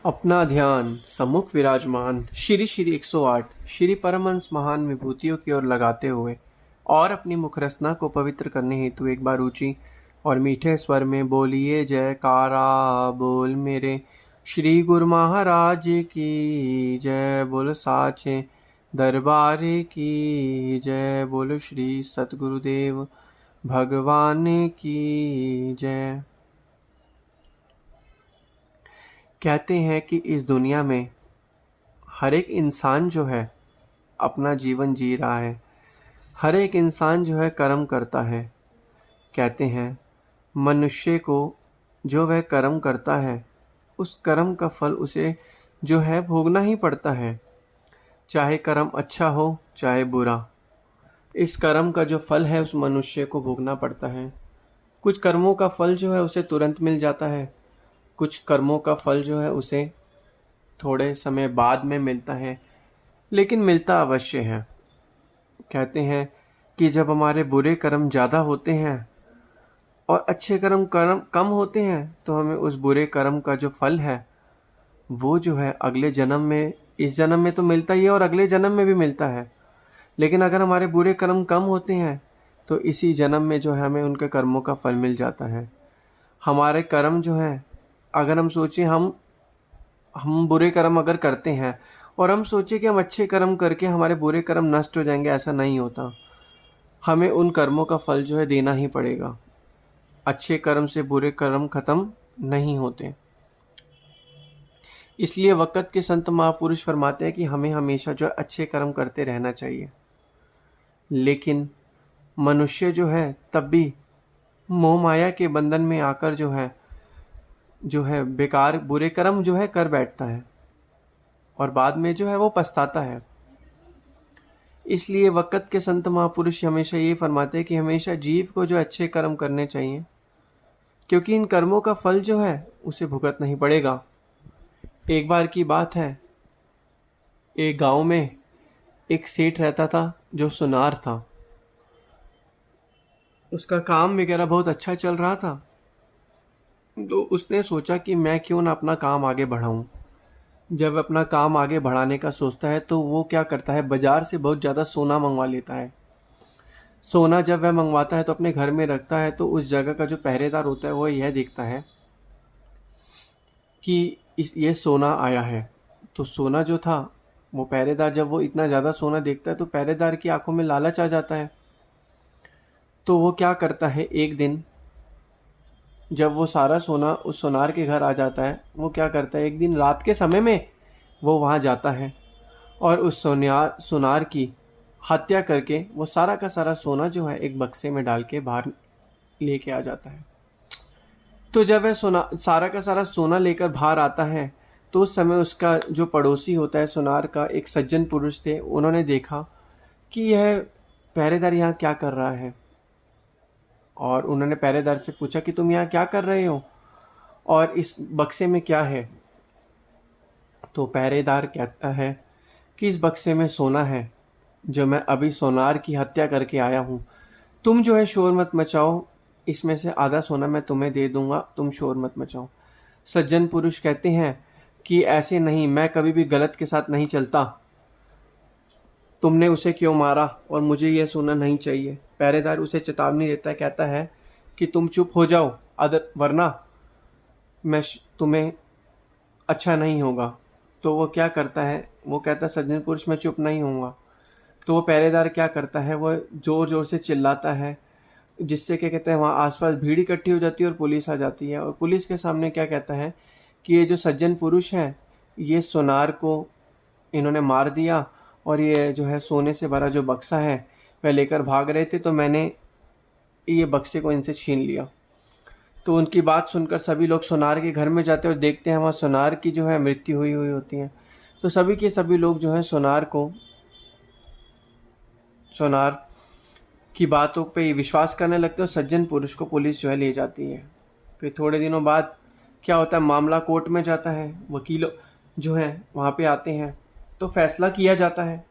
अपना ध्यान सम्मुख विराजमान श्री श्री 108 श्री परमहंस महान विभूतियों की ओर लगाते हुए और अपनी मुखरसना को पवित्र करने हेतु एक बार ऊंची और मीठे स्वर में बोलिए जयकारा बोल मेरे श्री गुरु महाराज की जय। बोल साचे दरबार की जय। बोल श्री सतगुरुदेव भगवान की जय। कहते हैं कि इस दुनिया में हर एक इंसान जो है अपना जीवन जी रहा है, हर एक इंसान जो है कर्म करता है। कहते हैं मनुष्य को जो वह कर्म करता है उस कर्म का फल उसे जो है भोगना ही पड़ता है, चाहे कर्म अच्छा हो चाहे बुरा। इस कर्म का जो फल है उस मनुष्य को भोगना पड़ता है। कुछ कर्मों का फल जो है उसे तुरंत मिल जाता है, कुछ कर्मों का फल जो है उसे थोड़े समय बाद में मिलता है, लेकिन मिलता अवश्य है। कहते हैं कि जब हमारे बुरे कर्म ज़्यादा होते हैं और अच्छे कर्म कम होते हैं तो हमें उस बुरे कर्म का जो फल है वो जो है अगले जन्म में, इस जन्म में तो मिलता ही है और अगले जन्म में भी मिलता है। लेकिन अगर हमारे बुरे कर्म कम होते हैं तो इसी जन्म में जो है हमें उनके कर्मों का फल मिल जाता है। हमारे कर्म जो है, अगर हम सोचें हम बुरे कर्म अगर करते हैं और हम सोचें कि हम अच्छे कर्म करके हमारे बुरे कर्म नष्ट हो जाएंगे, ऐसा नहीं होता। हमें उन कर्मों का फल जो है देना ही पड़ेगा। अच्छे कर्म से बुरे कर्म खत्म नहीं होते। इसलिए वक़्त के संत महापुरुष फरमाते हैं कि हमें हमेशा जो है अच्छे कर्म करते रहना चाहिए। लेकिन मनुष्य जो है तब भी मोह माया के बंधन में आकर जो है बेकार बुरे कर्म जो है कर बैठता है और बाद में जो है वो पछताता है। इसलिए वक़्त के संत महापुरुष हमेशा ये फरमाते हैं कि हमेशा जीव को जो अच्छे कर्म करने चाहिए, क्योंकि इन कर्मों का फल जो है उसे भुगतना ही पड़ेगा। एक बार की बात है, एक गांव में एक सेठ रहता था जो सुनार था। उसका काम वगैरह बहुत अच्छा चल रहा था, तो उसने सोचा कि मैं क्यों ना अपना काम आगे बढ़ाऊं। जब अपना काम आगे बढ़ाने का सोचता है तो वो क्या करता है, बाजार से बहुत ज़्यादा सोना मंगवा लेता है। सोना जब वह मंगवाता है तो अपने घर में रखता है, तो उस जगह का जो पहरेदार होता है वो यह देखता है कि ये सोना आया है। तो सोना जो था, वो पहरेदार जब वो इतना ज़्यादा सोना देखता है तो पहरेदार की आंखों में लालच आ जाता है। तो वो क्या करता है, एक दिन जब वो सारा सोना उस सोनार के घर आ जाता है, वो क्या करता है, एक दिन रात के समय में वो वहाँ जाता है और उस सोनार की हत्या करके वो सारा का सारा सोना जो है एक बक्से में डाल के बाहर लेके आ जाता है। तो जब वह सारा का सारा सोना लेकर बाहर आता है तो उस समय उसका जो पड़ोसी होता है सोनार का, एक सज्जन पुरुष थे, उन्होंने देखा कि यह पहरेदार यहाँ क्या कर रहा है। और उन्होंने पहरेदार से पूछा कि तुम यहाँ क्या कर रहे हो और इस बक्से में क्या है। तो पहरेदार कहता है कि इस बक्से में सोना है जो मैं अभी सोनार की हत्या करके आया हूँ। तुम जो है शोर मत मचाओ, इसमें से आधा सोना मैं तुम्हें दे दूंगा, तुम शोर मत मचाओ। सज्जन पुरुष कहते हैं कि ऐसे नहीं, मैं कभी भी गलत के साथ नहीं चलता। तुमने उसे क्यों मारा और मुझे यह सोना नहीं चाहिए। पहरेदार उसे चेतावनी देता है, कहता है कि तुम चुप हो जाओ, वरना मैं तुम्हें अच्छा नहीं होगा। तो वो क्या करता है, वो कहता है सज्जन पुरुष मैं चुप नहीं होऊंगा। तो वो पहरेदार क्या करता है, वो जोर जोर से चिल्लाता है, जिससे क्या कहते हैं वहाँ आसपास भीड़ इकट्ठी हो जाती है और पुलिस आ जाती है। और पुलिस के सामने क्या कहता है कि ये जो सज्जन पुरुष है, ये सोनार को इन्होंने मार दिया और ये जो है सोने से भरा जो बक्सा है वह लेकर भाग रहे थे, तो मैंने ये बक्से को इनसे छीन लिया। तो उनकी बात सुनकर सभी लोग सोनार के घर में जाते हैं और देखते हैं वहाँ सोनार की जो है मृत्यु हुई हुई होती है। तो सभी के सभी लोग जो है सोनार की बातों पे विश्वास करने लगते हैं और सज्जन पुरुष को पुलिस जो है ले जाती है। फिर थोड़े दिनों बाद क्या होता है, मामला कोर्ट में जाता है, वकील जो है वहाँ पे आते हैं, तो फैसला किया जाता है।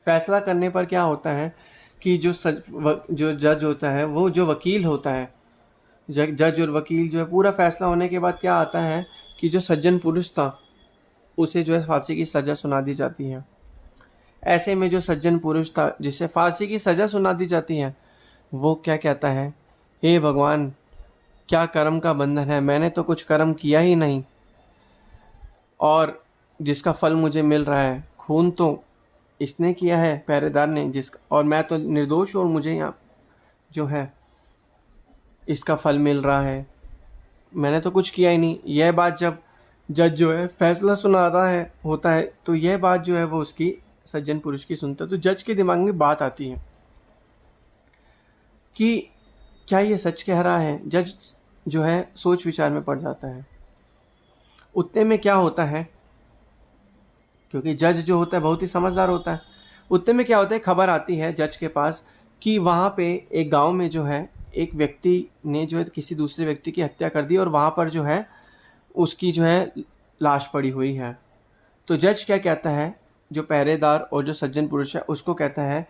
फैसला करने पर क्या होता है कि जो जज होता है, वो जो वकील होता है, जज और वकील जो है, पूरा फैसला होने के बाद क्या आता है कि जो सज्जन पुरुष था उसे जो है फांसी की सज़ा सुना दी जाती है। ऐसे में जो सज्जन पुरुष था जिसे फांसी की सज़ा सुना दी जाती है, वो क्या कहता है, हे भगवान, क्या कर्म का बंधन है, मैंने तो कुछ कर्म किया ही नहीं और जिसका फल मुझे मिल रहा है, खून तो इसने किया है पहरेदार ने, जिसका, और मैं तो निर्दोष हूँ और मुझे यहाँ जो है इसका फल मिल रहा है, मैंने तो कुछ किया ही नहीं। यह बात जब जज जो है फैसला सुनाता है होता है, तो यह बात जो है वो उसकी सज्जन पुरुष की सुनता है, तो जज के दिमाग में बात आती है कि क्या ये सच कह रहा है। जज जो है सोच विचार में पड़ जाता है। उतने में क्या होता है, क्योंकि जज जो होता है बहुत ही समझदार होता है, उतने में क्या होता है, खबर आती है जज के पास कि वहाँ पे एक गांव में जो है एक व्यक्ति ने जो है किसी दूसरे व्यक्ति की हत्या कर दी और वहाँ पर जो है उसकी जो है लाश पड़ी हुई है। तो जज क्या कहता है, जो पहरेदार और जो सज्जन पुरुष है उसको कहता है,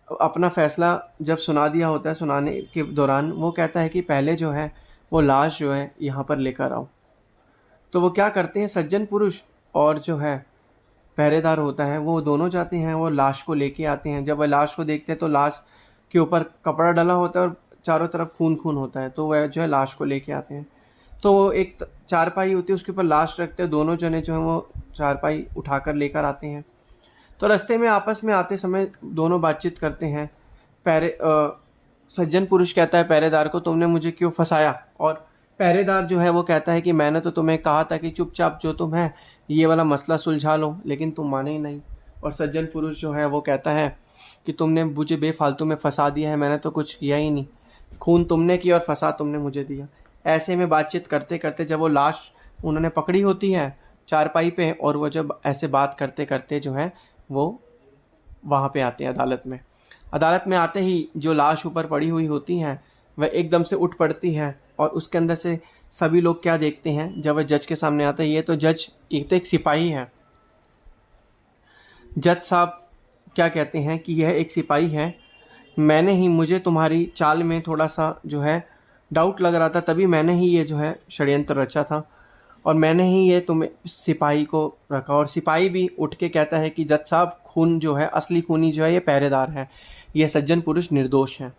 अपना फैसला जब सुना दिया होता है, सुनाने के दौरान वो कहता है कि पहले जो है वो लाश जो है यहाँ पर लेकर आओ। तो वो क्या करते हैं, सज्जन पुरुष और जो है पहरेदार होता है वो दोनों जाते हैं, वो लाश को लेके आते हैं। जब वह लाश को देखते हैं तो लाश के ऊपर कपड़ा डला होता है और चारों तरफ खून खून होता है, तो वह जो है लाश को लेके आते हैं। तो वो एक चारपाई होती है, उसके ऊपर लाश रखते हैं, दोनों जने जो है वो चारपाई उठाकर लेकर आते हैं। तो रास्ते में आपस में आते समय दोनों बातचीत करते हैं। सज्जन पुरुष कहता है पहरेदार को, तुमने मुझे क्यों फंसाया, और पहरेदार जो है वो कहता है कि मैंने तो तुम्हें कहा था कि चुपचाप जो तुम है ये वाला मसला सुलझा लो, लेकिन तुम माने ही नहीं। और सज्जन पुरुष जो है वो कहता है कि तुमने मुझे बेफालतू में फंसा दिया है, मैंने तो कुछ किया ही नहीं, खून तुमने किया और फंसा तुमने मुझे दिया। ऐसे में बातचीत करते करते जब वो लाश उन्होंने पकड़ी होती है चारपाई पे, और वो जब ऐसे बात करते करते जो है वो वहाँ पे आते हैं अदालत में। अदालत में आते ही जो लाश ऊपर पड़ी हुई होती है वह एकदम से उठ पड़ती है, और उसके अंदर से सभी लोग क्या देखते हैं जब वह जज के सामने आता है, ये तो जज एक तो एक सिपाही है। जज साहब क्या कहते हैं कि यह एक सिपाही है, मैंने ही, मुझे तुम्हारी चाल में थोड़ा सा जो है डाउट लग रहा था, तभी मैंने ही ये जो है षड्यंत्र रचा था और मैंने ही ये तुम्हें सिपाही को रखा। और सिपाही भी उठ के कहता है कि जज साहब, खून जो है, असली खूनी जो है ये पहरेदार है, ये सज्जन पुरुष निर्दोष है।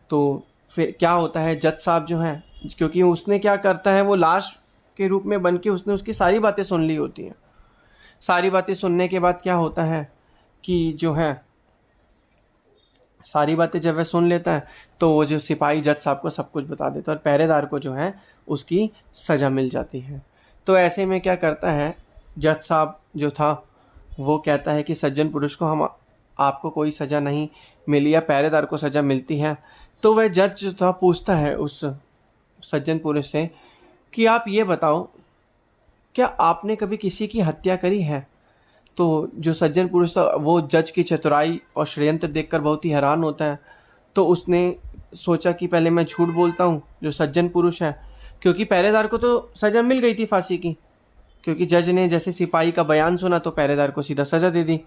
तो फिर क्या होता है, जज साहब जो है, क्योंकि उसने क्या करता है, वो लाश के रूप में बन के उसने उसकी सारी बातें सुन ली होती हैं। सारी बातें सुनने के बाद क्या होता है कि जो है सारी बातें जब वह सुन लेता है तो वो जो सिपाही जज साहब को सब कुछ बता देता है और पहरेदार को जो है उसकी सज़ा मिल जाती है। तो ऐसे में क्या करता है, जज साहब जो था वो कहता है कि सज्जन पुरुष को हम आपको कोई सज़ा नहीं मिली या पहरेदार को सज़ा मिलती है। तो वह जज जो था पूछता है उस सज्जन पुरुष से कि आप ये बताओ, क्या आपने कभी किसी की हत्या करी है? तो जो सज्जन पुरुष था वो जज की चतुराई और षड्यंत्र देखकर बहुत ही हैरान होता है। तो उसने सोचा कि पहले मैं झूठ बोलता हूँ, जो सज्जन पुरुष है, क्योंकि पहरेदार को तो सज़ा मिल गई थी फांसी की, क्योंकि जज ने जैसे सिपाही का बयान सुना तो पहरेदार को सीधा सज़ा दे दी।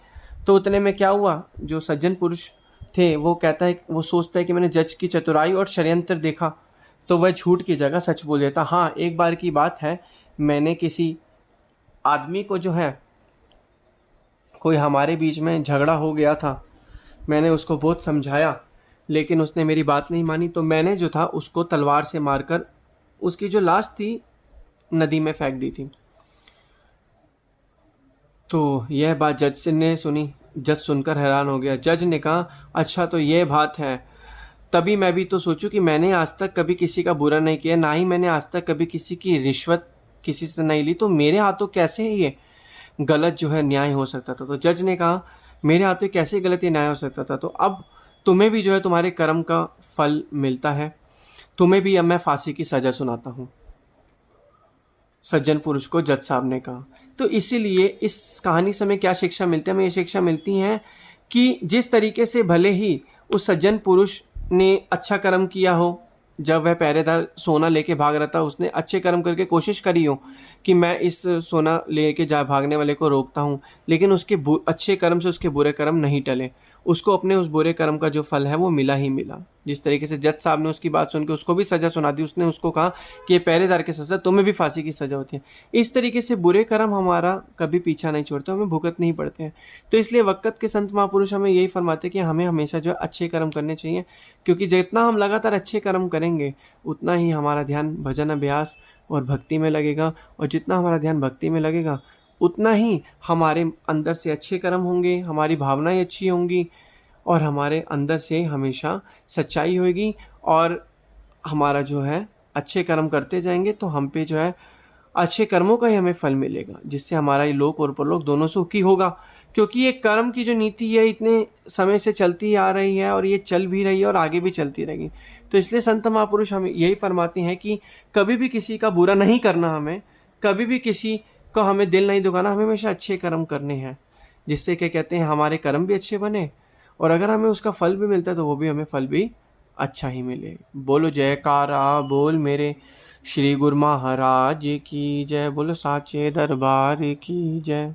तो उतने में क्या हुआ, जो सज्जन पुरुष थे वो कहता है, वो सोचता है कि मैंने जज की चतुराई और षड्यंत्र देखा, तो वह झूठ की जगह सच बोल देता। हाँ, एक बार की बात है, मैंने किसी आदमी को जो है, कोई हमारे बीच में झगड़ा हो गया था, मैंने उसको बहुत समझाया लेकिन उसने मेरी बात नहीं मानी, तो मैंने जो था उसको तलवार से मारकर उसकी जो लाश थी नदी में फेंक दी थी। तो यह बात जज ने सुनी। जज सुनकर हैरान हो गया। जज ने कहा, अच्छा तो ये बात है, तभी मैं भी तो सोचूं कि मैंने आज तक कभी किसी का बुरा नहीं किया, ना ही मैंने आज तक कभी किसी की रिश्वत किसी से नहीं ली, तो मेरे हाथों कैसे ये गलत जो है न्याय हो सकता था। तो जज ने कहा, मेरे हाथों कैसे गलत ये न्याय हो सकता था, तो अब तुम्हें भी जो है तुम्हारे कर्म का फल मिलता है, तुम्हें भी अब मैं फांसी की सज़ा सुनाता हूँ, सज्जन पुरुष को जज साहब ने कहा। तो इसीलिए इस कहानी से हमें क्या शिक्षा मिलती है, हमें ये शिक्षा मिलती है कि जिस तरीके से भले ही उस सज्जन पुरुष ने अच्छा कर्म किया हो, जब वह पहरेदार सोना लेके भाग रहा था, उसने अच्छे कर्म करके कोशिश करी हो कि मैं इस सोना लेके जा भागने वाले को रोकता हूँ, लेकिन उसके अच्छे कर्म से उसके बुरे कर्म नहीं टले। उसको अपने उस बुरे कर्म का जो फल है वो मिला ही मिला। जिस तरीके से जज साहब ने उसकी बात सुन के उसको भी सजा सुना दी, उसने उसको कहा कि ये पहरेदार की सजा, तुम्हें भी फांसी की सजा होती है। इस तरीके से बुरे कर्म हमारा कभी पीछा नहीं छोड़ते, हमें भुगतने ही पड़ते हैं। तो इसलिए वक्त के संत महापुरुष हमें यही फरमाते हैं कि हमें हमेशा जो है अच्छे कर्म करने चाहिए, क्योंकि जितना हम लगातार अच्छे कर्म करेंगे उतना ही हमारा ध्यान भजन अभ्यास और भक्ति में लगेगा, और जितना हमारा ध्यान भक्ति में लगेगा उतना ही हमारे अंदर से अच्छे कर्म होंगे, हमारी भावनाएं अच्छी होंगी, और हमारे अंदर से हमेशा सच्चाई होगी, और हमारा जो है अच्छे कर्म करते जाएंगे तो हम पे जो है अच्छे कर्मों का ही हमें फल मिलेगा, जिससे हमारा ये लोक और परलोक दोनों सुखी होगा। क्योंकि ये कर्म की जो नीति है इतने समय से चलती आ रही है, और ये चल भी रही है और आगे भी चलती रहेगी। तो इसलिए संत महापुरुष हमें यही फरमाते हैं कि कभी भी किसी का बुरा नहीं करना, हमें कभी भी किसी को हमें दिल नहीं दुखाना, हमें हमेशा अच्छे कर्म करने हैं, जिससे क्या कहते हैं हमारे कर्म भी अच्छे बने, और अगर हमें उसका फल भी मिलता है तो वो भी हमें फल भी अच्छा ही मिले। बोलो जयकारा बोल मेरे श्री गुरु महाराज की जय, बोलो साचे दरबार की जय।